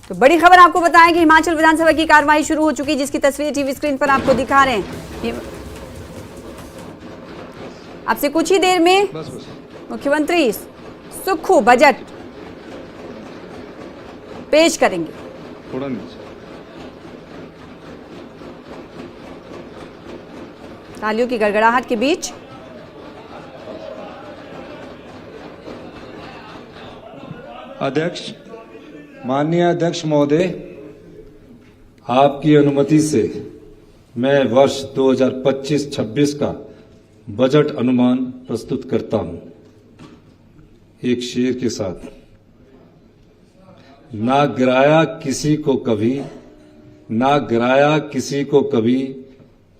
तो बड़ी खबर आपको बताएं कि हिमाचल विधानसभा की कार्रवाई शुरू हो चुकी, जिसकी तस्वीर टीवी स्क्रीन पर आपको दिखा रहे हैं। आपसे कुछ ही देर में मुख्यमंत्री सुक्खू बजट पेश करेंगे। तालियों की गड़गड़ाहट के बीच अध्यक्ष, माननीय अध्यक्ष महोदय, आपकी अनुमति से मैं वर्ष 2025-26 का बजट अनुमान प्रस्तुत करता हूं। एक शेर के साथ, ना गिराया किसी को कभी, ना गिराया किसी को कभी,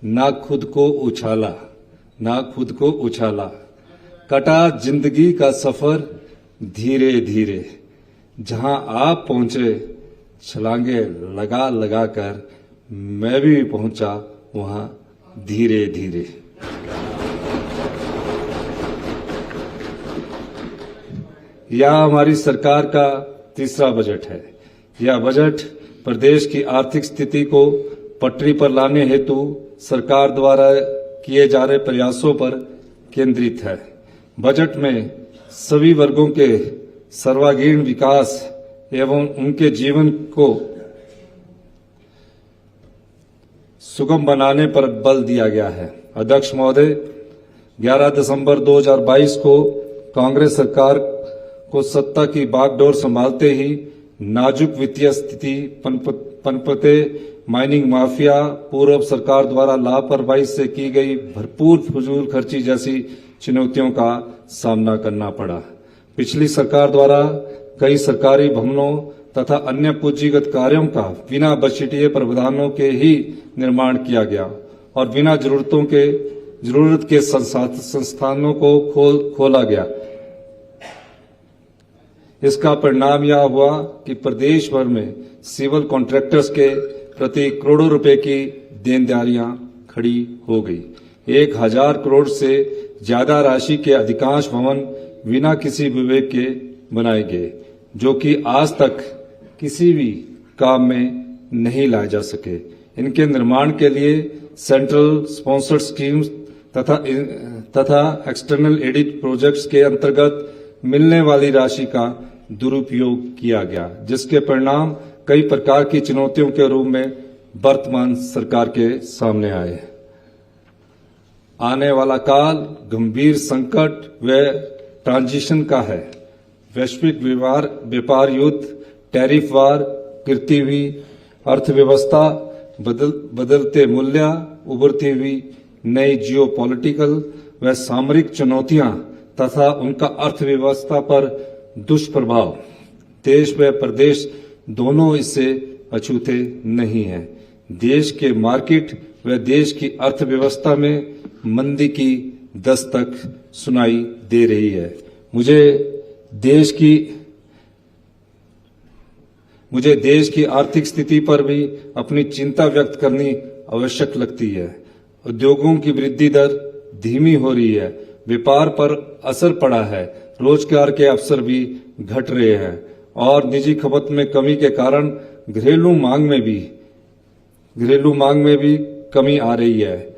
ना खुद को उछाला, ना खुद को उछाला, कटा जिंदगी का सफर धीरे धीरे, जहां आप पहुंचे छलांगे लगा लगा कर मैं भी पहुंचा वहां धीरे धीरे। यह हमारी सरकार का तीसरा बजट है। यह बजट प्रदेश की आर्थिक स्थिति को पटरी पर लाने हेतु सरकार द्वारा किए जा रहे प्रयासों पर केंद्रित है। बजट में सभी वर्गों के सर्वांगीण विकास एवं उनके जीवन को सुगम बनाने पर बल दिया गया है। अध्यक्ष महोदय, 11 दिसंबर 2022 को कांग्रेस सरकार को सत्ता की बागडोर संभालते ही नाजुक वित्तीय स्थिति पनपते माइनिंग माफिया, पूर्व सरकार द्वारा लापरवाही से की गई भरपूर फजूल खर्ची जैसी चुनौतियों का सामना करना पड़ा। पिछली सरकार द्वारा कई सरकारी भवनों तथा अन्य पूंजीगत कार्यों का बिना बजटीय प्रावधानों के ही निर्माण किया गया और बिना जरूरत के संस्थानों को खोला गया। इसका परिणाम यह हुआ कि प्रदेश भर में सिविल कॉन्ट्रैक्टर्स के प्रति करोड़ों रुपए की देनदारियां खड़ी हो गई। 1000 करोड़ से ज्यादा राशि के अधिकांश भवन बिना किसी विवेक के बनाए गए, जो कि आज तक किसी भी काम में नहीं लाए जा सके। इनके निर्माण के लिए सेंट्रल स्पॉन्सर्ड स्कीम्स तथा एक्सटर्नल एडिट प्रोजेक्ट्स के अंतर्गत मिलने वाली राशि का दुरुपयोग किया गया, जिसके परिणाम कई प्रकार की चुनौतियों के रूप में वर्तमान सरकार के सामने आए। आने वाला काल गंभीर संकट व ट्रांजिशन का है। वैश्विक व्यापार युद्ध, टैरिफ वार, गिरती हुई अर्थव्यवस्था, बदलते मूल्य, उभरती हुई नई जियोपॉलिटिकल व सामरिक चुनौतियां तथा उनका अर्थव्यवस्था पर दुष्प्रभाव, देश व प्रदेश दोनों इससे अछूते नहीं हैं। देश के मार्केट व देश की अर्थव्यवस्था में मंदी की दस्तक सुनाई दे रही है। मुझे देश की आर्थिक स्थिति पर भी अपनी चिंता व्यक्त करनी आवश्यक लगती है। उद्योगों की वृद्धि दर धीमी हो रही है, व्यापार पर असर पड़ा है, रोजगार के अवसर भी घट रहे हैं और निजी खपत में कमी के कारण घरेलू मांग में भी कमी आ रही है।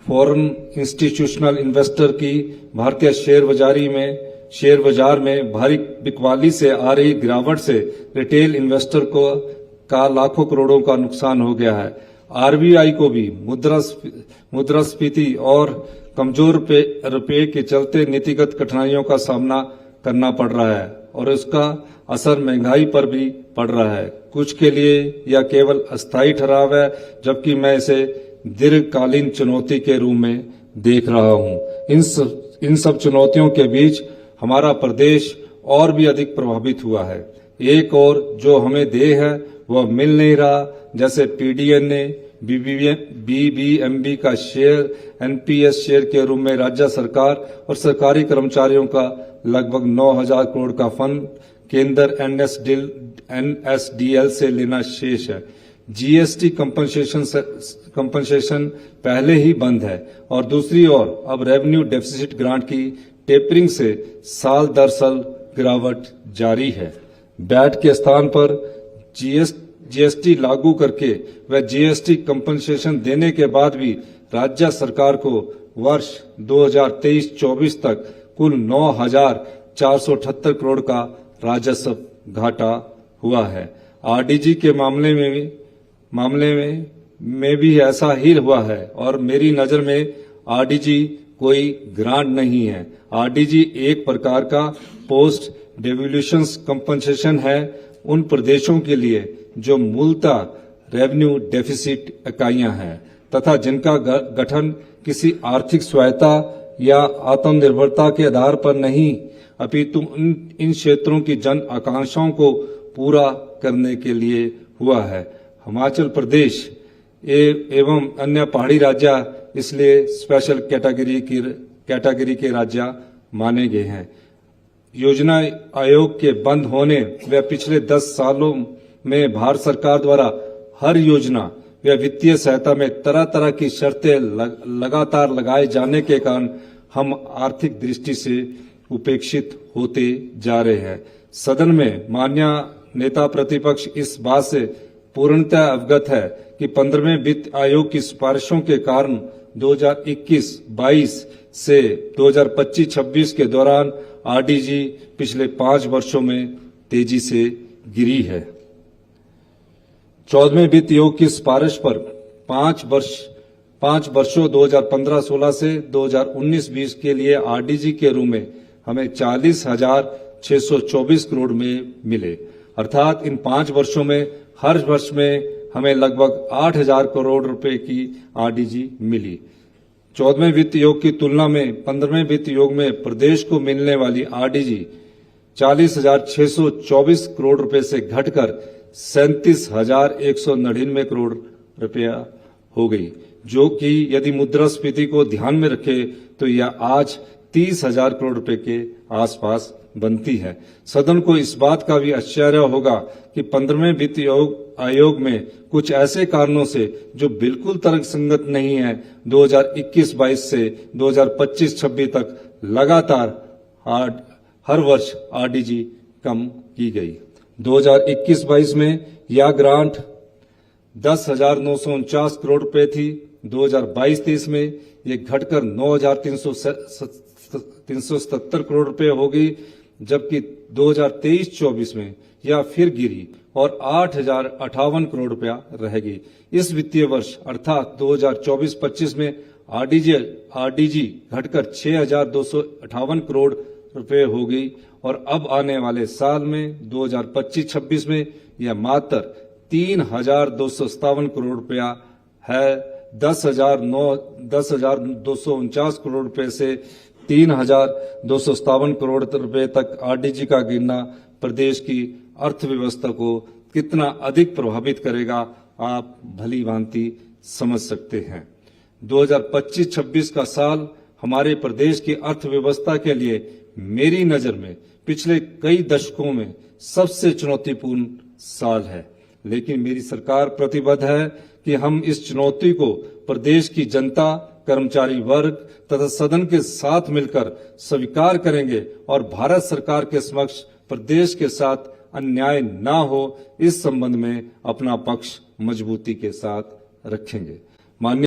फॉरेन इंस्टीट्यूशनल इन्वेस्टर की भारतीय शेयर बाजार में भारी बिकवाली से आ रही गिरावट से रिटेल इन्वेस्टर का लाखों करोड़ों का नुकसान हो गया है। आरबीआई को भी मुद्रास्फीति और कमजोर रुपये के चलते नीतिगत कठिनाइयों का सामना करना पड़ रहा है और इसका असर महंगाई पर भी पड़ रहा है। कुछ के लिए यह केवल अस्थायी ठहराव है, जबकि मैं इसे दीर्घकालीन चुनौती के रूप में देख रहा हूं। इन सब चुनौतियों के बीच हमारा प्रदेश और भी अधिक प्रभावित हुआ है। एक और जो हमें देय है वह मिल नहीं रहा, जैसे पीडीएनए, बीबीएमबी का शेयर, एनपीएस शेयर के रूप में राज्य सरकार और सरकारी कर्मचारियों का लगभग 9000 करोड़ का फंड केंद्र एनएसडीएल से लेना शेष है। जीएसटी कंपनसेशन पहले ही बंद है और दूसरी ओर अब रेवेन्यू डेफिसिट ग्रांट की टेपरिंग से साल दर साल गिरावट जारी है। बैट के स्थान पर जीएसटी लागू करके व जीएसटी कंपनसेशन देने के बाद भी राज्य सरकार को वर्ष 2023-24 तक कुल 9,478 करोड़ का राजस्व घाटा हुआ है। आरडीजी के मामले में भी ऐसा ही हुआ है और मेरी नजर में आरडीजी कोई ग्रांट नहीं है। आरडीजी एक प्रकार का पोस्ट डेवल्यूशन कंपनसेशन है उन प्रदेशों के लिए जो मूलतः रेवेन्यू डेफिसिट इकाइयां हैं तथा जिनका गठन किसी आर्थिक स्वायत्ता या आत्मनिर्भरता के आधार पर नहीं अपितु इन क्षेत्रों की जन आकांक्षाओं को पूरा करने के लिए हुआ है। हिमाचल प्रदेश एवं अन्य पहाड़ी राज्य इसलिए स्पेशल कैटेगरी के राज्य माने गए हैं। योजना आयोग के बंद होने व पिछले 10 सालों में भारत सरकार द्वारा हर योजना व वित्तीय सहायता में तरह तरह की शर्तें लगातार लगाए जाने के कारण हम आर्थिक दृष्टि से उपेक्षित होते जा रहे हैं। सदन में माननीय नेता प्रतिपक्ष इस बात से पूर्णतः अवगत है कि 15वें वित्त आयोग की सिफारिशों के कारण 2021-22 से 2025-26 के दौरान आरडीजी पिछले 5 वर्षों में तेजी से गिरी है। 14वें वित्त आयोग की सिफारिश पर 5 वर्षों 2015-16 से 2019-20 के लिए आरडीजी के रूप में हमें 40,624 करोड़ में मिले, अर्थात इन 5 वर्षों में हर वर्ष में हमें लगभग 8,000 करोड़ रुपए की आरडीजी मिली। 14वें वित्त आयोग की तुलना में 15वें वित्त आयोग में प्रदेश को मिलने वाली आरडीजी 40,624 करोड़ रुपए से घटकर 37,199 करोड़ रुपया हो गई, जो कि यदि मुद्रास्फीति को ध्यान में रखे तो यह आज 30,000 करोड़ रुपए के आसपास बनती है। सदन को इस बात का भी आश्चर्य होगा कि 15वें वित्त आयोग में कुछ ऐसे कारणों से जो बिल्कुल तर्कसंगत नहीं है 2021-22 से 2025-26 तक लगातार हर वर्ष आरडीजी कम की गई। 2021-22 में यह ग्रांट 10,949 करोड़ रुपए थी। 2022-23 में ये घटकर 9,377 करोड़ रुपए हो गई, जबकि 2023-24 में यह फिर गिरी और 8,058 करोड़ रुपया रह गई। इस वित्तीय वर्ष अर्थात 2024-25 में आरडीजी घटकर 6,258 करोड़ रुपए हो गई और अब आने वाले साल में 2025-26 में यह मात्र 3,257 करोड़ रुपया है। 10,249 करोड़ रुपए से 3,257 करोड़ रुपए तक आरडीजी का गिरना प्रदेश की अर्थव्यवस्था को कितना अधिक प्रभावित करेगा आप भली भांति समझ सकते हैं। 2025-26 का साल हमारे प्रदेश की अर्थव्यवस्था के लिए मेरी नजर में पिछले कई दशकों में सबसे चुनौतीपूर्ण साल है, लेकिन मेरी सरकार प्रतिबद्ध है कि हम इस चुनौती को प्रदेश की जनता, कर्मचारी वर्ग तथा सदन के साथ मिलकर स्वीकार करेंगे और भारत सरकार के समक्ष प्रदेश के साथ अन्याय न हो इस संबंध में अपना पक्ष मजबूती के साथ रखेंगे। माननीय